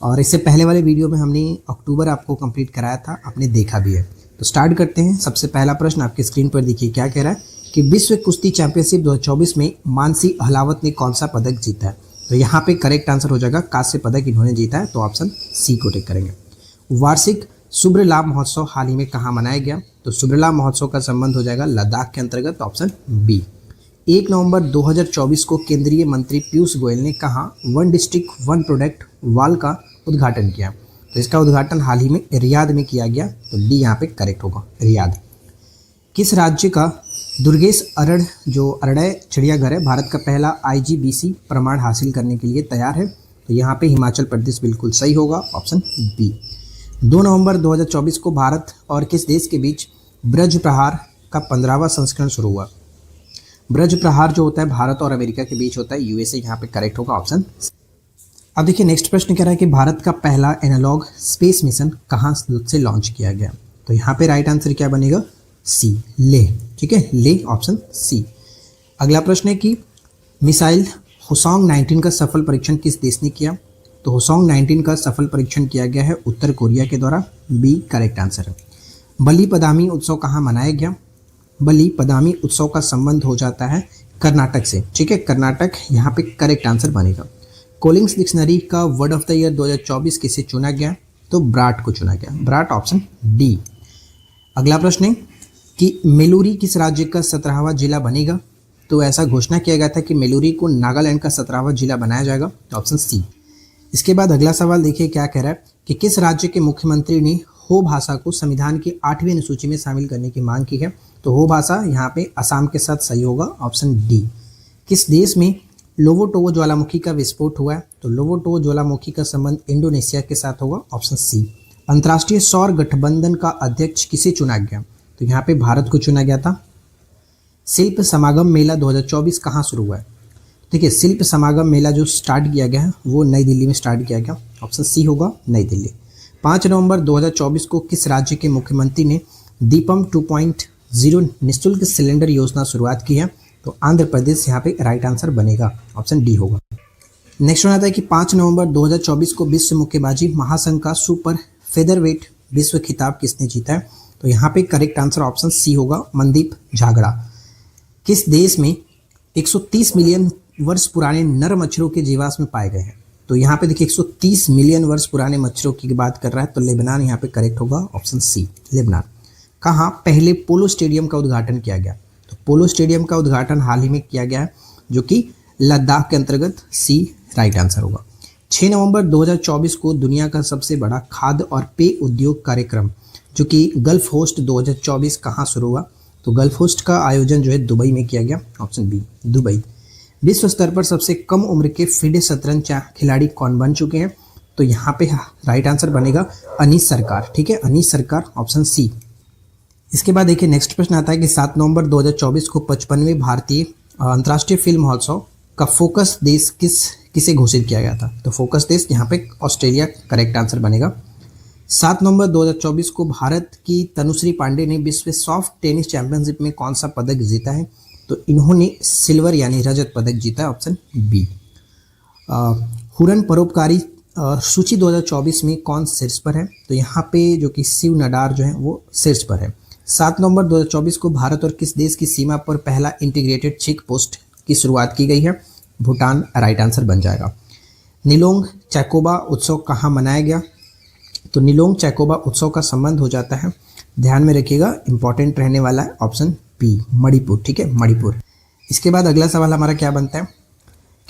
और इससे पहले वाले वीडियो में हमने अक्टूबर आपको कंप्लीट कराया था, आपने देखा भी है। तो स्टार्ट करते हैं। सबसे पहला प्रश्न आपकी स्क्रीन पर देखिए क्या कह रहा है कि विश्व कुश्ती चैंपियनशिप 2024 में मानसी अहलावत ने कौन सा पदक जीता है। तो यहाँ पे करेक्ट आंसर हो जाएगा कांस्य पदक इन्होंने जीता है, तो ऑप्शन सी को टिक करेंगे। वार्षिक सुब्रलाभ महोत्सव हाल ही में कहाँ मनाया गया। तो सुब्रलाभ महोत्सव का संबंध हो जाएगा लद्दाख के अंतर्गत, ऑप्शन बी। 1 नवंबर 2024 को केंद्रीय मंत्री पीयूष गोयल ने कहा वन डिस्ट्रिक्ट वन प्रोडक्ट वाल का उद्घाटन किया। तो इसका उद्घाटन हाल ही में रियाद में किया गया, तो डी यहाँ पे करेक्ट होगा, रियाद। किस राज्य का दुर्गेश अरड़ जो अरड़य चिड़ियाघर है भारत का पहला IGBC प्रमाण हासिल करने के लिए तैयार है। तो यहाँ पे हिमाचल प्रदेश बिल्कुल सही होगा, ऑप्शन बी। 2 नवंबर 2024 को भारत और किस देश के बीच ब्रज प्रहार का 15वां संस्करण शुरू हुआ। ब्रज प्रहार जो होता है भारत और अमेरिका के बीच होता है, USA यहाँ पे करेक्ट होगा, ऑप्शन। अब देखिए नेक्स्ट प्रश्न कह रहा है कि भारत का पहला एनालॉग स्पेस मिशन कहाँ से लॉन्च किया गया। तो यहाँ पे राइट आंसर क्या बनेगा, सी, लेह। ठीक है, लेह, ऑप्शन सी। अगला प्रश्न है कि मिसाइल हुसोंग 19 का सफल परीक्षण किस देश ने किया। तो हुसोंग 19 का सफल परीक्षण किया गया है उत्तर कोरिया के द्वारा, बी करेक्ट आंसर है। बलि पदामी उत्सव कहाँ मनाया गया। बलि पदामी उत्सव का संबंध हो जाता है कर्नाटक से। ठीक है, कर्नाटक यहाँ पे करेक्ट आंसर बनेगा। कोलिंग्स डिक्शनरी का वर्ड ऑफ द ईयर 2024 किसे चुना गया। तो ब्राट को चुना गया, ब्राट, ऑप्शन डी। अगला प्रश्न है कि मेलूरी किस राज्य का 17वां जिला बनेगा। तो ऐसा घोषणा किया गया था कि मेलूरी को नागालैंड का 17वां जिला बनाया जाएगा, ऑप्शन सी। इसके बाद अगला सवाल देखिए क्या कह रहा है कि किस राज्य के मुख्यमंत्री ने हो भाषा को संविधान की 8वीं अनुसूची में शामिल करने की मांग की है। तो हो भाषा यहाँ पे असम के साथ सही होगा, ऑप्शन डी। किस देश में लोवोटोवो ज्वालामुखी का विस्फोट हुआ है। तो लोवोटोवो ज्वालामुखी का संबंध इंडोनेशिया के साथ होगा, ऑप्शन सी। अंतर्राष्ट्रीय सौर गठबंधन का अध्यक्ष किसे चुना गया। तो यहाँ पे भारत को चुना गया था। शिल्प समागम मेला 2024 कहाँ शुरू हुआ है। देखिए शिल्प समागम मेला जो स्टार्ट किया गया है वो नई दिल्ली में स्टार्ट किया गया, ऑप्शन सी होगा, नई दिल्ली। 5 नवंबर 2024 को किस राज्य के मुख्यमंत्री ने दीपम 2.0 निःशुल्क सिलेंडर योजना शुरुआत की है। तो आंध्र प्रदेश यहाँ पे राइट आंसर बनेगा, ऑप्शन डी होगा। नेक्स्ट वन आता है कि 5 नवंबर 2024 को विश्व मुक्केबाजी महासंघ का सुपर फेदरवेट विश्व खिताब किसने जीता है। तो यहाँ पे करेक्ट आंसर ऑप्शन सी होगा, मनदीप झागड़ा। किस देश में 130 मिलियन वर्ष पुराने नर मच्छरों के जीवाश्म पाए गए हैं। तो यहाँ पे देखिए 130 मिलियन वर्ष पुराने मच्छरों की बात कर रहा है, तो लेबनान यहाँ पे करेक्ट होगा, ऑप्शन सी, लेबनान। कहाँ पहले पोलो स्टेडियम का उद्घाटन किया गया। तो पोलो स्टेडियम का उद्घाटन हाल ही में किया गया है जो कि लद्दाख के अंतर्गत, सी राइट आंसर होगा। 6 नवंबर 2024 को दुनिया का सबसे बड़ा खाद्य और पेय उद्योग कार्यक्रम जो कि गल्फ होस्ट 2024 कहाँ शुरू हुआ। तो गल्फ होस्ट का आयोजन जो है दुबई में किया गया, ऑप्शन बी, दुबई। विश्व स्तर पर सबसे कम उम्र के फीडे शतरंज खिलाड़ी कौन बन चुके हैं। तो यहाँ पे राइट आंसर बनेगा अनीस सरकार। ठीक है, अनीस सरकार, ऑप्शन सी। इसके बाद देखिए नेक्स्ट प्रश्न आता है कि 7 नवंबर 2024 को 55वें भारतीय अंतर्राष्ट्रीय फिल्म महोत्सव का फोकस देश किसे घोषित किया गया था। तो फोकस देश यहाँ पे ऑस्ट्रेलिया करेक्ट आंसर बनेगा। 7 नवंबर 2024 को भारत की तनुश्री पांडे ने विश्व सॉफ्ट टेनिस चैंपियनशिप में कौन सा पदक जीता है। तो इन्होंने सिल्वर यानी रजत पदक जीता है, ऑप्शन बी। हुरन परोपकारी सूची 2024 में कौन शीर्ष पर है। तो यहाँ पे जो कि शिव नडार जो है वो शीर्ष पर है। 7 नवंबर 2024 को भारत और किस देश की सीमा पर पहला इंटीग्रेटेड चेक पोस्ट की शुरुआत की गई है। भूटान राइट आंसर बन जाएगा। निलोंग चैकोबा उत्सव कहाँ मनाया गया। तो निलोंग चैकोबा उत्सव का संबंध हो जाता है, ध्यान में रखिएगा, इंपॉर्टेंट रहने वाला है, ऑप्शन बी, मणिपुर। ठीक है, मणिपुर। इसके बाद अगला सवाल हमारा क्या बनता है,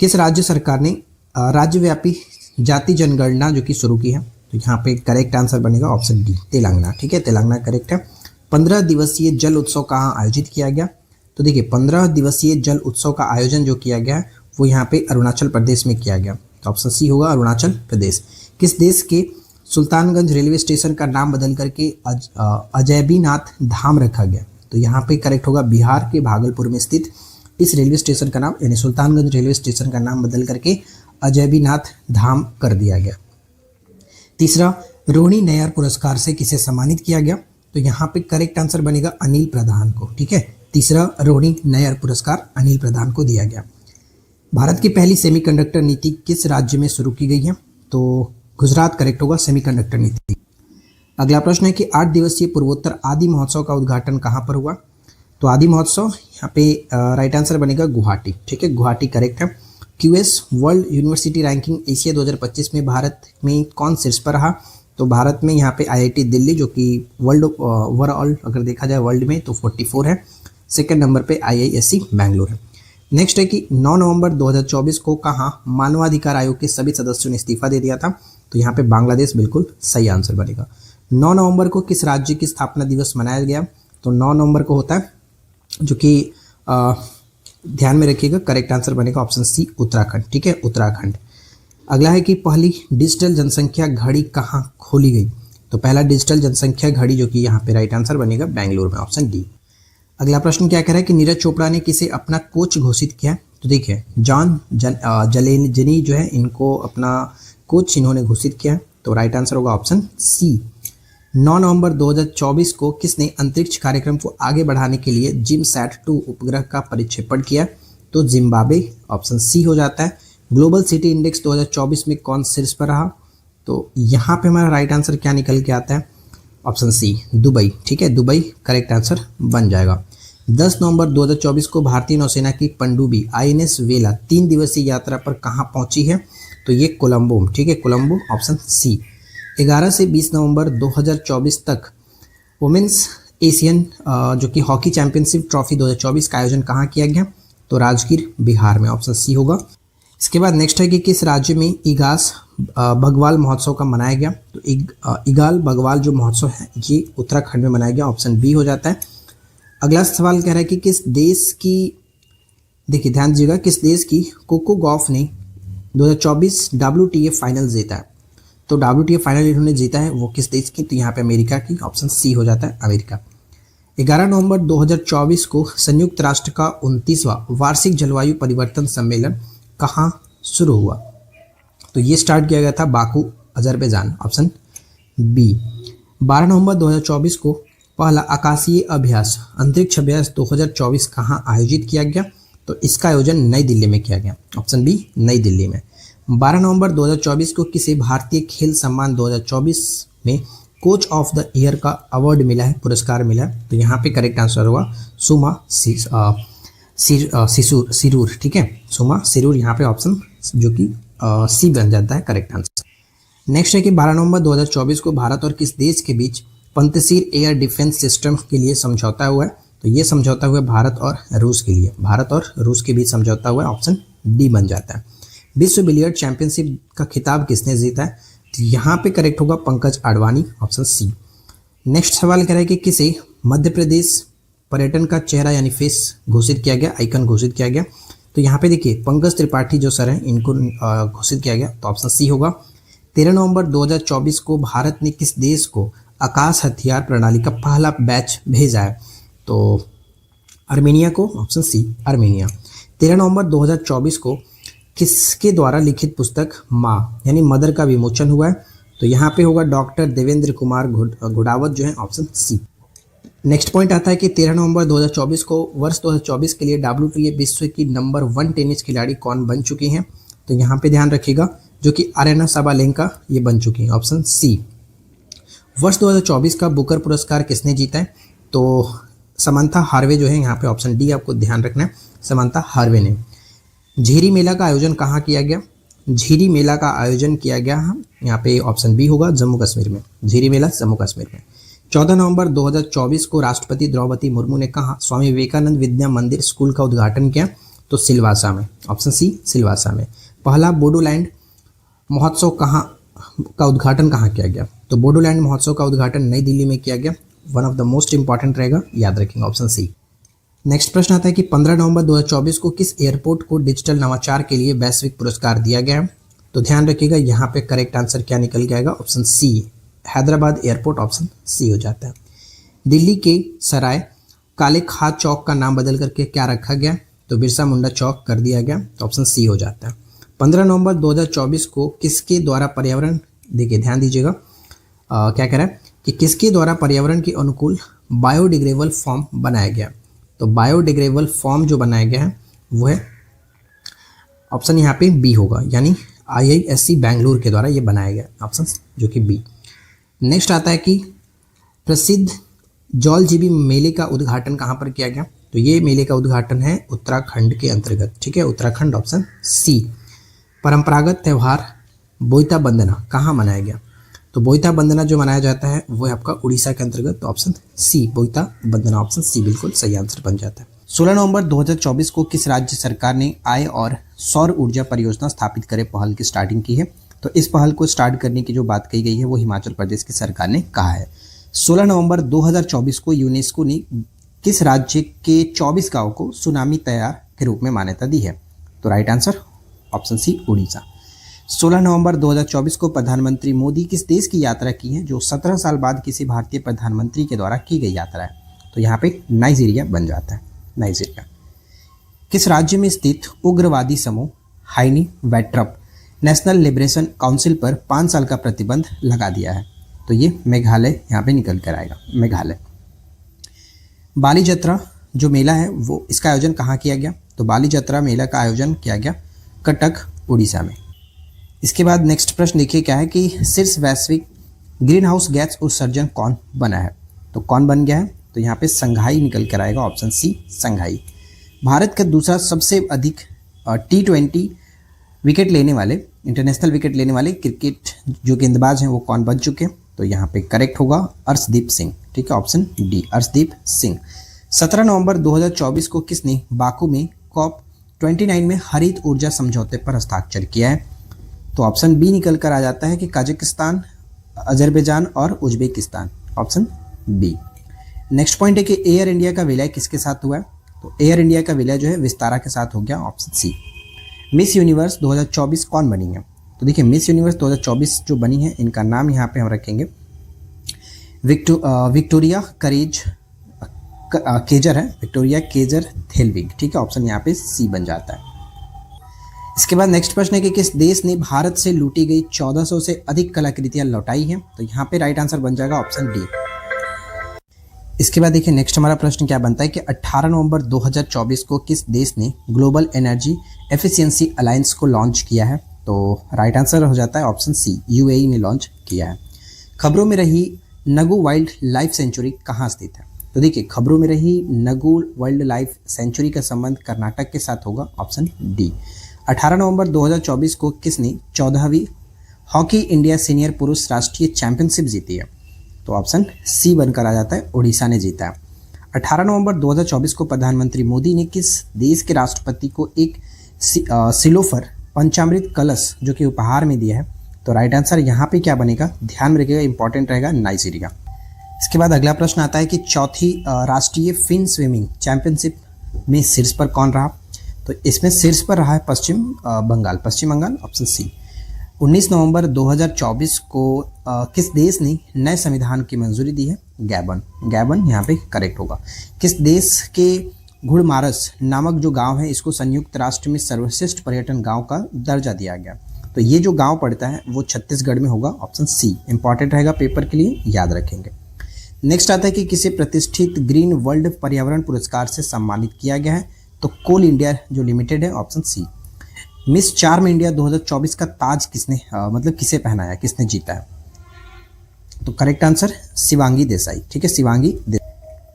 किस राज्य सरकार ने राज्यव्यापी जाति जनगणना जो कि शुरू की है। तो यहाँ पे करेक्ट आंसर बनेगा, ऑप्शन डी, तेलंगाना। ठीक है, तेलंगाना करेक्ट है। 15 दिवसीय जल उत्सव कहाँ आयोजित किया गया। तो देखिए 15 दिवसीय जल उत्सव का आयोजन जो किया गया है वो यहाँ पे अरुणाचल प्रदेश में किया गया। तो ऑप्शन सी होगा, अरुणाचल प्रदेश। किस देश के सुल्तानगंज रेलवे स्टेशन का नाम बदल करके अजैबीनाथ धाम रखा गया। तो यहाँ पे करेक्ट होगा, बिहार के भागलपुर में स्थित इस रेलवे स्टेशन का नाम यानी सुल्तानगंज रेलवे स्टेशन का नाम बदल करके अजैबीनाथ धाम कर दिया गया। तीसरा, रोहिणी नैयर पुरस्कार से किसे सम्मानित किया गया। तो यहाँ पे करेक्ट आंसर बनेगा अनिल प्रधान को। ठीक है, तीसरा रोहिणी नैयर पुरस्कार अनिल प्रधान को दिया गया। भारत की पहली सेमीकंडक्टर नीति किस राज्य में शुरू की गई है। तो गुजरात करेक्ट होगा, सेमीकंडक्टर नीति। अगला प्रश्न है कि 8 दिवसीय पूर्वोत्तर आदि महोत्सव का उद्घाटन कहाँ पर हुआ? तो आदि महोत्सव यहाँ पे राइट आंसर बनेगा गुवाहाटी। ठीक है, गुवाहाटी करेक्ट है। QS world university ranking Asia 2025 में भारत में कौन शीर्ष पर रहा? तो भारत में यहाँ पे आईआईटी दिल्ली, जो कि वर्ल्ड ओवरऑल अगर देखा जाए वर्ल्ड में तो 44 है। सेकंड नंबर पे आईआईएससी बैंगलोर है। नेक्स्ट है कि 9 नवंबर 2024 को कहाँ मानवाधिकार आयोग के सभी सदस्यों ने इस्तीफा दे दिया था? तो यहाँ पे बांग्लादेश बिल्कुल सही आंसर बनेगा। 9 नवंबर को किस राज्य की स्थापना दिवस मनाया गया? तो 9 नवंबर को होता है, जो कि ध्यान में रखिएगा, करेक्ट आंसर बनेगा ऑप्शन सी उत्तराखंड। ठीक है, उत्तराखंड। अगला है कि पहली डिजिटल जनसंख्या घड़ी कहाँ खोली गई? तो पहला डिजिटल जनसंख्या घड़ी जो कि यहाँ पे राइट आंसर बनेगा बेंगलुरु में, ऑप्शन डी। अगला प्रश्न क्या कह रहा है कि नीरज चोपड़ा ने किसे अपना कोच घोषित किया? तो देखिए जॉन जलेनजनी जो है इनको अपना कोच इन्होंने घोषित किया, तो राइट आंसर होगा ऑप्शन सी। 9 नवंबर 2024 को किसने अंतरिक्ष कार्यक्रम को आगे बढ़ाने के लिए जिमसैट-2 उपग्रह का परिक्षेपण किया? तो जिम्बाब्वे, ऑप्शन सी हो जाता है। ग्लोबल सिटी इंडेक्स 2024 में कौन शीर्ष पर रहा? तो यहाँ पे हमारा राइट आंसर क्या निकल के आता है? Option C Dubai. ठीक है, दुबई करेक्ट आंसर बन जाएगा। 10 नवंबर 2024 को भारतीय नौसेना की पनडुब्बी आईएनएस वेला 3 दिवसीय यात्रा पर कहाँ पहुंची है? तो ये कोलंबो। ठीक है, कोलंबो, ऑप्शन सी। 11 से 20 नवंबर 2024 तक वुमेन्स एशियन जो कि हॉकी चैंपियनशिप ट्रॉफी 2024 का आयोजन कहाँ किया गया? तो राजगीर, बिहार में, ऑप्शन सी होगा। इसके बाद नेक्स्ट है कि किस राज्य में इगास बगवाल महोत्सव का मनाया गया? तो इगाल बगवाल जो महोत्सव है ये उत्तराखंड में मनाया गया, ऑप्शन बी हो जाता है। अगला सवाल कह रहा है कि किस देश की, देखिए ध्यान दीजिएगा, किस देश की कोको गॉफ ने 2024 WTA फाइनल जीता है? तो WTA फाइनल इन्होंने जीता है, वो किस देश की? तो यहाँ पे अमेरिका की, ऑप्शन सी हो जाता है, अमेरिका। 11 नवंबर 2024 को संयुक्त राष्ट्र का 29वां वार्षिक जलवायु परिवर्तन सम्मेलन कहाँ शुरू हुआ? तो ये स्टार्ट किया गया था बाकू, अजरबैजान, ऑप्शन बी। 12 नवंबर 2024 को पहला आकाशीय अभ्यास अंतरिक्ष अभ्यास 2024 कहाँ आयोजित किया गया? तो इसका आयोजन नई दिल्ली में किया गया, ऑप्शन बी, नई दिल्ली में। 12 नवंबर 2024 को किसे भारतीय खेल सम्मान 2024 में कोच ऑफ द ईयर का अवार्ड मिला है, पुरस्कार मिला है? तो यहाँ पे करेक्ट आंसर होगा सुमा सिरूर। ठीक है, सुमा सिरूर यहाँ पे ऑप्शन जो कि सी बन जाता है करेक्ट आंसर। नेक्स्ट है कि 12 नवंबर 2024 को भारत और किस देश के बीच पंतशीर एयर डिफेंस सिस्टम के लिए समझौता हुआ है? तो ये समझौता हुआ भारत और रूस के लिए, भारत और रूस के बीच समझौता हुआ है, ऑप्शन डी बन जाता है। विश्व बिलियर्ड चैंपियनशिप का खिताब किसने जीता है? तो यहाँ पे करेक्ट होगा Pankaj Advani, option C. Next सवाल कह रहा है कि किसे मध्य प्रदेश पर्यटन का चेहरा यानी फेस घोषित किया गया, आइकन घोषित किया गया? तो यहाँ पे देखिए पंकज त्रिपाठी जो सर हैं इनको घोषित किया गया, तो ऑप्शन सी होगा। 13 नवंबर 2024 को भारत ने किस देश को आकाश हथियार प्रणाली का पहला बैच भेजा है? तो आर्मेनिया को, ऑप्शन सी, आर्मेनिया। 13 नवंबर 2024 को किसके द्वारा लिखित पुस्तक माँ यानी मदर का विमोचन हुआ है? तो यहाँ पे होगा डॉक्टर देवेंद्र कुमार घुड़ावत जो है, ऑप्शन सी। नेक्स्ट पॉइंट आता है कि 13 नवंबर 2024 को वर्ष 2024 के लिए WTA विश्व की नंबर 1 टेनिस खिलाड़ी कौन बन चुकी हैं? तो यहाँ पे ध्यान रखिएगा, जो कि अरेना साबालेंका ये बन चुकी हैं, ऑप्शन सी। वर्ष 2024 का बुकर पुरस्कार किसने जीता है? तो समंथा हार्वे जो है, यहाँ पे ऑप्शन डी आपको ध्यान रखना है, समंथा हार्वे ने। झीरी मेला का आयोजन कहाँ किया गया? झीरी मेला का आयोजन किया गया यहाँ पे ऑप्शन बी होगा, जम्मू कश्मीर में। झीरी मेला जम्मू कश्मीर में। 14 नवंबर 2024 को राष्ट्रपति द्रौपदी मुर्मू ने कहा स्वामी विवेकानंद विद्या मंदिर स्कूल का उद्घाटन किया? तो सिलवासा में, ऑप्शन सी, सिलवासा में। पहला बोडोलैंड महोत्सव का उद्घाटन कहाँ किया गया? तो बोडोलैंड महोत्सव का उद्घाटन नई दिल्ली में किया गया। One of the most important रहेगा, याद रखेंगे, ऑप्शन सी। नेक्स्ट प्रश्न आता है कि 15 नवंबर 2024 को किस एयरपोर्ट को डिजिटल नवाचार के लिए वैश्विक पुरस्कार दिया गया है? तो ध्यान रखिएगा यहाँ पे करेक्ट आंसर क्या निकल के आएगा, option C, Hyderabad airport, option C हो जाता है। दिल्ली के सराय काले खां चौक का नाम बदल करके क्या रखा गया? तो बिरसा मुंडा चौक कर दिया गया, तो ऑप्शन सी हो जाता है। 15 नवंबर 2024 को किसके द्वारा पर्यावरण, देखिए ध्यान दीजिएगा क्या कह रहा है कि किसके द्वारा पर्यावरण के अनुकूल बायोडिग्रेडेबल फॉर्म बनाया गया? तो बायोडिग्रेडेबल फॉर्म जो बनाया गया है वो है ऑप्शन यहाँ पे बी होगा, यानी IISc बेंगलुरु के द्वारा ये बनाया गया, ऑप्शन जो कि बी। नेक्स्ट आता है कि प्रसिद्ध जौलजीबी मेले का उद्घाटन कहाँ पर किया गया? तो ये मेले का उद्घाटन है उत्तराखंड के अंतर्गत, ठीक है, उत्तराखंड, ऑप्शन सी। परंपरागत त्यौहार बोईता बंदना कहाँ मनाया गया? तो बोईता बंदना जो मनाया जाता है वो है आपका उड़ीसा के अंतर्गत, तो ऑप्शन सी बोईता बंदना, ऑप्शन सी बिल्कुल सही आंसर बन जाता है। 16 नवंबर 2024 को किस राज्य सरकार ने आय और सौर ऊर्जा परियोजना स्थापित करे पहल की स्टार्टिंग की है? तो इस पहल को स्टार्ट करने की जो बात कही गई है वो हिमाचल प्रदेश की सरकार ने कहा है। 16 नवंबर 2024 को यूनेस्को ने किस राज्य के 24 गांवों को सुनामी तैयार के रूप में मान्यता दी है? तो right answer option C Orissa. 16 नवंबर 2024 को प्रधानमंत्री मोदी किस देश की यात्रा की है जो 17 साल बाद किसी भारतीय प्रधानमंत्री के द्वारा की गई यात्रा है? तो यहाँ पे नाइजीरिया बन जाता है, नाइजीरिया। किस राज्य में स्थित उग्रवादी समूह हाइनी वैट्रप नेशनल लिबरेशन काउंसिल पर 5 साल का प्रतिबंध लगा दिया है? तो ये मेघालय यहाँ पे निकल कर आएगा, मेघालय। बाली जत्रा जो मेला है वो इसका आयोजन कहाँ किया गया? तो बाली जत्रा मेला का आयोजन किया गया कटक, उड़ीसा में। इसके बाद नेक्स्ट प्रश्न देखिए क्या है कि शीर्ष वैश्विक ग्रीन हाउस गैस उत्सर्जन कौन बना है? तो कौन बन गया है? तो यहाँ पे संघाई निकल कर आएगा, ऑप्शन सी संघाई। भारत का दूसरा सबसे अधिक T20 विकेट लेने वाले, इंटरनेशनल विकेट लेने वाले क्रिकेट जो गेंदबाज हैं वो कौन बन चुके हैं? तो यहाँ पे करेक्ट होगा अर्शदीप सिंह, ठीक है, ऑप्शन डी अर्शदीप सिंह। 17 नवंबर 2024 को किसने बाकू में COP29 में हरित ऊर्जा समझौते पर हस्ताक्षर किया है? तो ऑप्शन बी निकल कर आ जाता है कि कजाकिस्तान, अजरबैजान और Uzbekistan, option B. Next point है कि एयर इंडिया का विलय किसके साथ हुआ है? तो एयर इंडिया का विलय जो है विस्तारा के साथ हो गया, ऑप्शन सी। मिस यूनिवर्स 2024 कौन बनी है? तो देखिए मिस यूनिवर्स 2024 जो बनी है इनका नाम यहाँ पे हम रखेंगे विक्टोरिया केजर है, विक्टोरिया केजर थेलविग, ठीक है, ऑप्शन यहाँ पे सी बन जाता है। इसके बाद नेक्स्ट प्रश्न है कि किस देश ने भारत से लूटी गई 1400 से अधिक कलाकृतियां लौटाई हैं? तो यहाँ पे राइट आंसर बन जाएगा ऑप्शन डी। इसके बाद देखिए नेक्स्ट हमारा प्रश्न क्या बनता है कि 18 नवंबर 2024 को किस देश ने ग्लोबल एनर्जी एफिशिएंसी अलायंस को लॉन्च किया है? तो राइट आंसर हो जाता है ऑप्शन सी, UAE ने लॉन्च किया है। खबरों में रही नगु वाइल्ड लाइफ सेंचुरी कहाँ स्थित है? तो देखिए खबरों में रही नगु वाइल्ड लाइफ सेंचुरी का संबंध कर्नाटक के साथ होगा, ऑप्शन डी। 18 नवंबर 2024 को किसने 14वीं हॉकी इंडिया सीनियर पुरुष राष्ट्रीय चैंपियनशिप जीती है? तो ऑप्शन सी बनकर आ जाता है, उड़ीसा ने जीता है। 18 नवंबर 2024 को प्रधानमंत्री मोदी ने किस देश के राष्ट्रपति को एक सिलोफर पंचामृत कलश जो कि उपहार में दिया है? तो राइट आंसर यहाँ पे क्या बनेगा, ध्यान में रखिएगा, इंपॉर्टेंट रहेगा, नाइजीरिया। इसके बाद अगला प्रश्न आता है कि चौथी राष्ट्रीय फिन स्विमिंग चैंपियनशिप में शीर्ष पर कौन रहा? तो इसमें शीर्ष पर रहा है पश्चिम बंगाल, ऑप्शन सी। 19 नवंबर 2024 को किस देश ने नए संविधान की मंजूरी दी है? गैबन यहाँ पे करेक्ट होगा। किस देश के घुड़मारस नामक जो गांव है इसको संयुक्त राष्ट्र में सर्वश्रेष्ठ पर्यटन गांव का दर्जा दिया गया? तो ये जो गांव पड़ता है वो छत्तीसगढ़ में होगा, ऑप्शन सी। इंपॉर्टेंट रहेगा पेपर के लिए, याद रखेंगे। नेक्स्ट आता है कि किसे प्रतिष्ठित ग्रीन वर्ल्ड पर्यावरण पुरस्कार से सम्मानित किया गया है? तो कोल इंडिया जो लिमिटेड है, option C. Miss charm India 2024 का ताज किसने किसे पहनाया, किसने जीता है? तो करेक्ट आंसर शिवांगी देसाई, ठीक है, शिवांगी देसाई।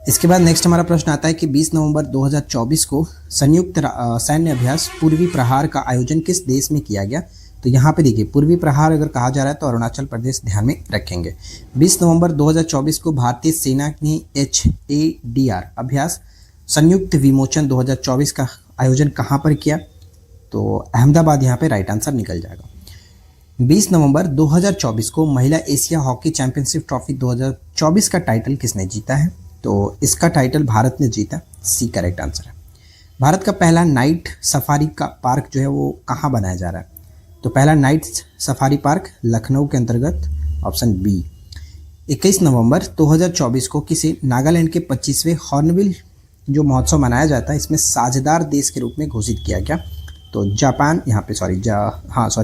इसके बाद नेक्स्ट हमारा प्रश्न आता है कि 20 नवंबर 2024 को संयुक्त सैन्य अभ्यास पूर्वी प्रहार का आयोजन किस देश में किया गया? तो यहाँ पे देखिए पूर्वी प्रहार अगर कहा जा रहा है तो अरुणाचल प्रदेश ध्यान में रखेंगे। 20 नवंबर 2024 को भारतीय सेना ने HADR अभ्यास संयुक्त विमोचन 2024 का आयोजन कहाँ पर किया? तो अहमदाबाद यहाँ पे राइट आंसर निकल जाएगा। 20 नवंबर 2024 को महिला एशिया हॉकी चैंपियनशिप ट्रॉफी 2024 का टाइटल किसने जीता है? तो इसका टाइटल भारत ने जीता, सी करेक्ट आंसर है। भारत का पहला नाइट सफारी का पार्क जो है वो कहाँ बनाया जा रहा है? तो पहला नाइट सफारी पार्क लखनऊ के अंतर्गत, ऑप्शन बी। 21 नवंबर 2024 को किसी नागालैंड के 25वें हॉर्नबिल जो महोत्सव मनाया जाता है इसमें साझेदार देश के रूप में घोषित किया गया? तो जापान, यहाँ पे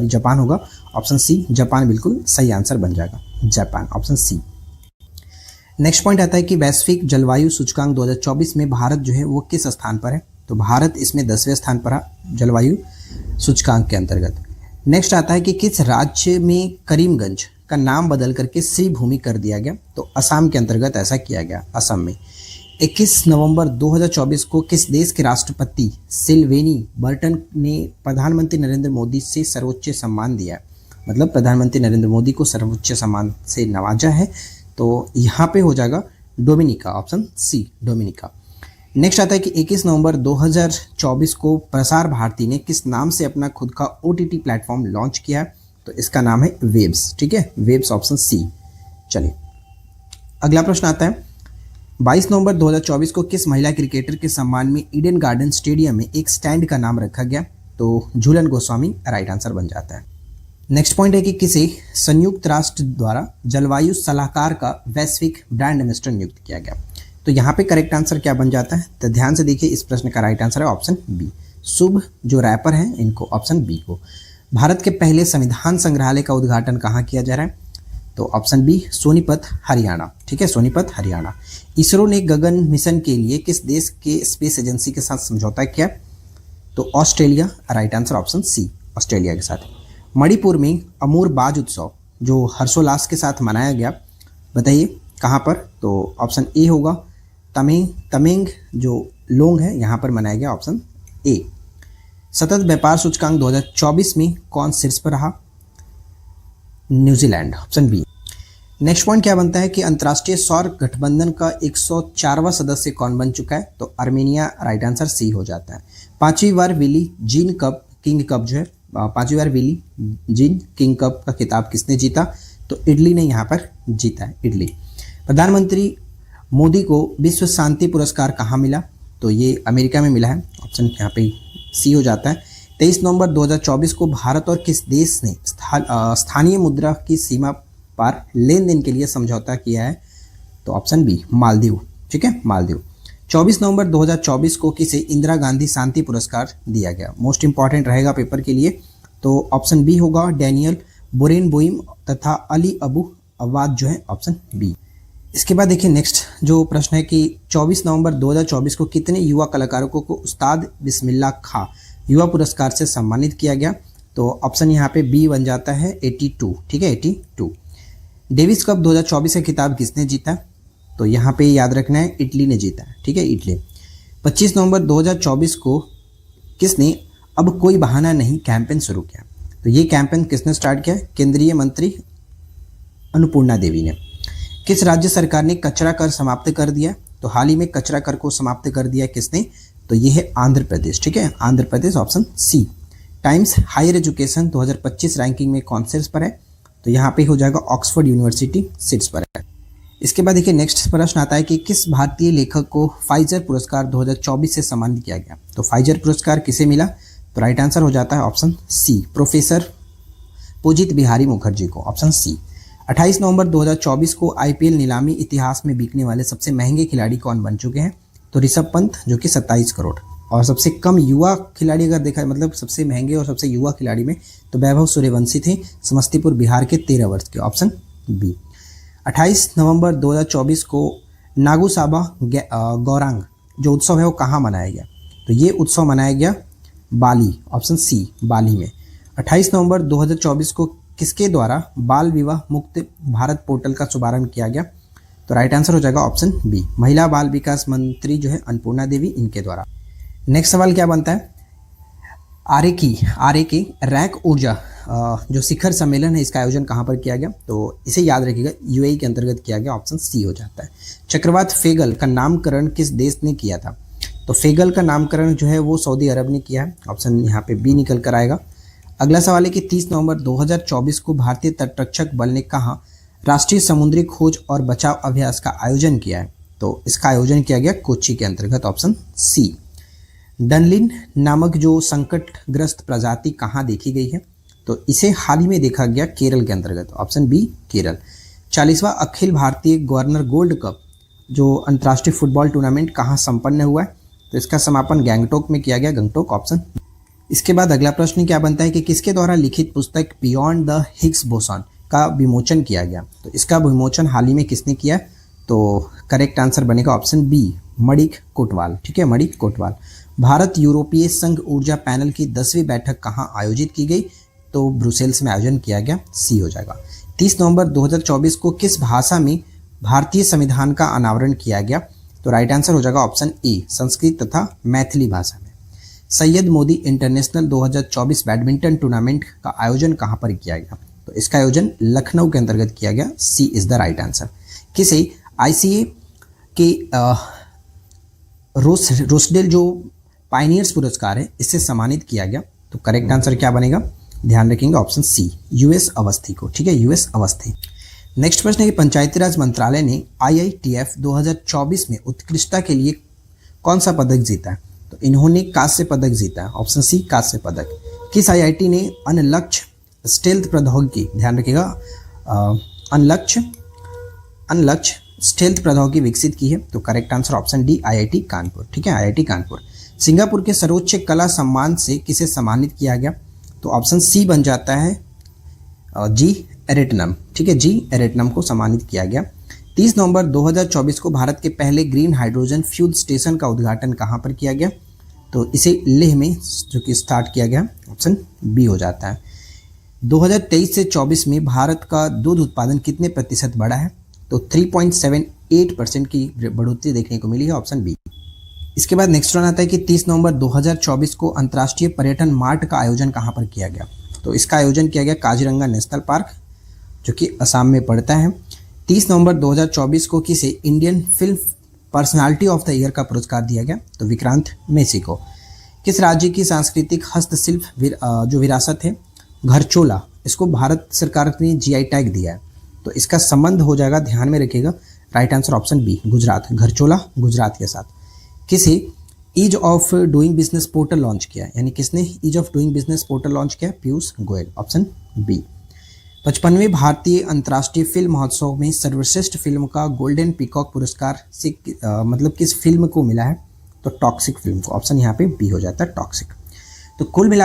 जापान होगा, ऑप्शन सी। जापान बिल्कुल सही आंसर बन जाएगा, Japan, option C. Next point आता है कि वैश्विक जलवायु सूचकांक 2024 में भारत जो है वो किस स्थान पर है? तो भारत इसमें 10वें स्थान पर है जलवायु सूचकांक के अंतर्गत। नेक्स्ट आता है कि किस राज्य में करीमगंज का नाम बदल करके श्रीभूमि कर दिया गया? तो असम के अंतर्गत ऐसा किया गया, असम में। 21 नवंबर 2024 को किस देश के राष्ट्रपति सिल्वेनी बर्टन ने प्रधानमंत्री नरेंद्र मोदी से सर्वोच्च सम्मान दिया? मतलब प्रधानमंत्री नरेंद्र मोदी को सर्वोच्च सम्मान से नवाजा है, तो यहाँ पे हो जाएगा Dominica, option C Dominica. Next आता है कि 21 नवंबर 2024 को प्रसार भारती ने किस नाम से अपना खुद का OTT प्लेटफॉर्म लॉन्च किया? तो इसका नाम है वेब्स, ठीक है, वेब्स, ऑप्शन सी। चलिए अगला प्रश्न आता है 22 नवंबर 2024 को किस महिला क्रिकेटर के सम्मान में ईडन गार्डन स्टेडियम में एक स्टैंड का नाम रखा गया? तो झूलन गोस्वामी राइट आंसर बन जाता है। नेक्स्ट पॉइंट है कि किसे संयुक्त राष्ट्र द्वारा जलवायु सलाहकार का वैश्विक ब्रांड एम्बेसडर नियुक्त किया गया? तो यहाँ पे करेक्ट आंसर क्या बन जाता है? तो ध्यान से देखिए, इस प्रश्न का राइट आंसर है ऑप्शन बी, शुभ जो रैपर हैं इनको, ऑप्शन बी को। भारत के पहले संविधान संग्रहालय का उद्घाटन कहाँ किया जा रहा है? तो ऑप्शन बी सोनीपत हरियाणा, ठीक है, सोनीपत हरियाणा। इसरो ने गगन मिशन के लिए किस देश के स्पेस एजेंसी के साथ समझौता किया? तो Australia, right answer option C, Australia के साथ। मणिपुर में अमूर बाज उत्सव जो हर्षोल्लास के साथ मनाया गया, बताइए कहाँ पर? तो ऑप्शन ए होगा तमेंग जो लोंग है यहाँ पर मनाया गया, ऑप्शन ए। सतत व्यापार सूचकांक 2024 में कौन शीर्ष पर रहा? New Zealand, option B. Next point क्या बनता है कि अंतर्राष्ट्रीय सौर गठबंधन का 104वां सदस्य कौन बन चुका है? तो अर्मेनिया, राइट आंसर सी हो जाता है। पांचवी बार Billie Jean cup king cup जो है, पांचवी बार विली जीन किंग कप का खिताब किसने जीता? तो इटली ने यहाँ पर जीता है, इटली। प्रधानमंत्री मोदी को विश्व शांति पुरस्कार कहाँ मिला? तो ये अमेरिका में मिला है, ऑप्शन यहाँ पे सी हो जाता है। 23 नवंबर 2024 को भारत और किस देश ने स्थानीय मुद्रा की सीमा पर लेन देन के लिए समझौता किया है? तो ऑप्शन बी मालदीव, ठीक है, मालदीव। 24 नवंबर 2024 को किसे इंदिरा गांधी शांति पुरस्कार दिया गया? मोस्ट इंपॉर्टेंट रहेगा पेपर के लिए, तो ऑप्शन बी होगा डैनियल बोरेनबोइम तथा अली अबू अवाद जो है, ऑप्शन बी। इसके बाद देखिए नेक्स्ट जो प्रश्न है कि 24 नवंबर 2024 को कितने युवा कलाकारों को उस्ताद बिस्मिल्लाह खां युवा पुरस्कार से सम्मानित किया गया? तो ऑप्शन यहाँ पे बी बन जाता है 82, ठीक है, 82। डेविस कप 2024 का खिताब किसने जीता? तो यहाँ पे याद रखना है इटली ने जीता है, ठीक है, इटली। 25 नवंबर 2024 को किसने अब कोई बहाना नहीं कैंपेन शुरू किया? तो ये कैंपेन किसने स्टार्ट किया? केंद्रीय मंत्री अन्नपूर्णा देवी ने। किस राज्य सरकार ने कचरा कर समाप्त कर दिया? तो हाल ही में कचरा कर को समाप्त कर दिया किसने? तो ये है आंध्र प्रदेश, ठीक है, Andhra Pradesh, option C. Times Higher Education 2025 ranking में कौन शीर्ष पर है? तो यहाँ पे हो जाएगा ऑक्सफोर्ड यूनिवर्सिटी शीर्ष पर है। इसके बाद देखिए नेक्स्ट प्रश्न आता है कि किस भारतीय लेखक को फाइजर पुरस्कार 2024 से सम्मानित किया गया? तो फाइजर पुरस्कार किसे मिला? तो राइट आंसर हो जाता है option C, professor Pujit Bihari Mukherjee को, ऑप्शन सी। 28 नवंबर 2024 को IPL नीलामी इतिहास में बिकने वाले सबसे महंगे खिलाड़ी कौन बन चुके हैं? तो ऋषभ पंत जो कि 27 करोड़। और सबसे कम युवा खिलाड़ी अगर देखा मतलब सबसे महंगे और सबसे युवा खिलाड़ी में, तो वैभव सूर्यवंशी थे, समस्तीपुर बिहार के, 13 वर्ष के, ऑप्शन बी। 28 नवंबर 2024 को नागू साबा गौरांग जो उत्सव है वो कहाँ मनाया गया? तो ये उत्सव मनाया गया बाली, ऑप्शन सी, बाली में। 28 नवंबर 2024 को किसके द्वारा बाल विवाह मुक्त भारत पोर्टल का शुभारंभ किया गया? तो राइट आंसर हो जाएगा ऑप्शन बी, महिला बाल विकास मंत्री जो है अन्नपूर्णा देवी, इनके द्वारा। नेक्स्ट सवाल क्या बनता है? आर्य की रैक ऊर्जा जो शिखर सम्मेलन है इसका आयोजन कहाँ पर किया गया? तो इसे याद रखिएगा UAE के अंतर्गत किया गया, ऑप्शन सी हो जाता है। चक्रवात फेगल का नामकरण किस देश ने किया था? तो फेगल का नामकरण जो है वो सऊदी अरब ने किया है, ऑप्शन यहाँ पे बी निकल कर आएगा। अगला सवाल है कि 30 नवंबर 2024 को भारतीय तटरक्षक बल ने कहाँ राष्ट्रीय समुद्री खोज और बचाव अभ्यास का आयोजन किया है? तो इसका आयोजन किया गया कोच्चि के अंतर्गत, ऑप्शन सी। डनलिन नामक जो संकटग्रस्त प्रजाति कहाँ देखी गई है? तो इसे हाल ही में देखा गया केरल के अंतर्गत, option B Kerala. 40वां Akhil Bharatiya governor gold cup जो अंतर्राष्ट्रीय फुटबॉल टूर्नामेंट कहाँ संपन्न हुआ है? तो इसका समापन गैंगटोक में किया गया, गंगटोक, ऑप्शन। इसके बाद अगला प्रश्न क्या बनता है कि किसके द्वारा लिखित पुस्तक बियॉन्ड द हिग्स बोसॉन का विमोचन किया गया? तो इसका विमोचन हाल ही में किसने किया? तो करेक्ट आंसर बनेगा ऑप्शन बी, मणिक कोटवाल, ठीक है, मणिक कोटवाल। भारत यूरोपीय संघ ऊर्जा पैनल की 10वीं बैठक कहाँ आयोजित की गई? तो ब्रुसेल्स में आयोजन किया गया, सी हो जाएगा। 30 नवंबर 2024 को किस भाषा में भारतीय संविधान का अनावरण किया गया? तो राइट आंसर हो जाएगा ऑप्शन ए, संस्कृत तथा मैथिली भाषा में। Syed Modi international 2024 badminton tournament का आयोजन कहाँ पर किया गया? तो इसका आयोजन लखनऊ के अंतर्गत किया गया, सी इज द राइट आंसर। किसे ICA के रोसडेल जो पायनियर्स पुरस्कार है इससे सम्मानित किया गया? तो करेक्ट आंसर क्या बनेगा? ध्यान रखेंगे ऑप्शन सी, US अवस्थी को। ठीक है, US अवस्थी। नेक्स्ट प्रश्न है कि पंचायती राज मंत्रालय ने IITF 2024 में उत्कृष्टता के लिए कौन सा पदक जीता है? तो इन्होंने कांस्य पदक जीता है, ऑप्शन सी कांस्य पदक। किस IIT ने अनलक्ष्य स्टेल्थ प्रौद्योगिकी, ध्यान रखिएगा, अनलक्ष्य स्टेल्थ प्रौद्योगिकी विकसित की है? तो correct answer option D, IIT Kanpur. ठीक है, IIT कानपुर। सिंगापुर के सर्वोच्च कला सम्मान से किसे सम्मानित किया गया? तो ऑप्शन सी बन जाता है जी एरेटनम। ठीक है, जी एरेटनम को सम्मानित किया गया। 30 नवंबर 2024 को भारत के पहले ग्रीन हाइड्रोजन फ्यूल स्टेशन का उद्घाटन कहाँ पर किया गया? तो इसे लेह में जो कि स्टार्ट किया गया, ऑप्शन बी हो जाता है। 2023 से 24 में भारत का दूध उत्पादन कितने प्रतिशत बढ़ा है? तो 3.78% की बढ़ोतरी देखने को मिली है, ऑप्शन बी। इसके बाद नेक्स्ट वन आता है कि 30 नवंबर 2024 को अंतर्राष्ट्रीय पर्यटन मार्ट का आयोजन कहाँ पर किया गया? तो इसका आयोजन किया गया काजीरंगा नेशनल पार्क, जो कि असम में पड़ता है। 30 नवंबर 2024 को किसे Indian film personality of the year का पुरस्कार दिया गया? तो विक्रांत मैसी को। किस राज्य की सांस्कृतिक हस्तशिल्प जो विरासत है घरचोला, इसको भारत सरकार ने GI टैग दिया है? तो इसका संबंध हो जाएगा, ध्यान में रखिएगा, right answer option B, Gujarat. Gharchola Gujarat के साथ। किसे ease of doing business portal launch किया, यानी किसने ease of doing business portal launch किया? Piyush Goyal, option B. 55वें भारतीय अंतर्राष्ट्रीय फिल्म महोत्सव में सर्वश्रेष्ठ फिल्म का गोल्डन पीकॉक पुरस्कार से मतलब किस फिल्म को मिला है? तो टॉक्सिक फिल्म को, ऑप्शन यहाँ पे बी हो जाता है, टॉक्सिक। तो कुल मिला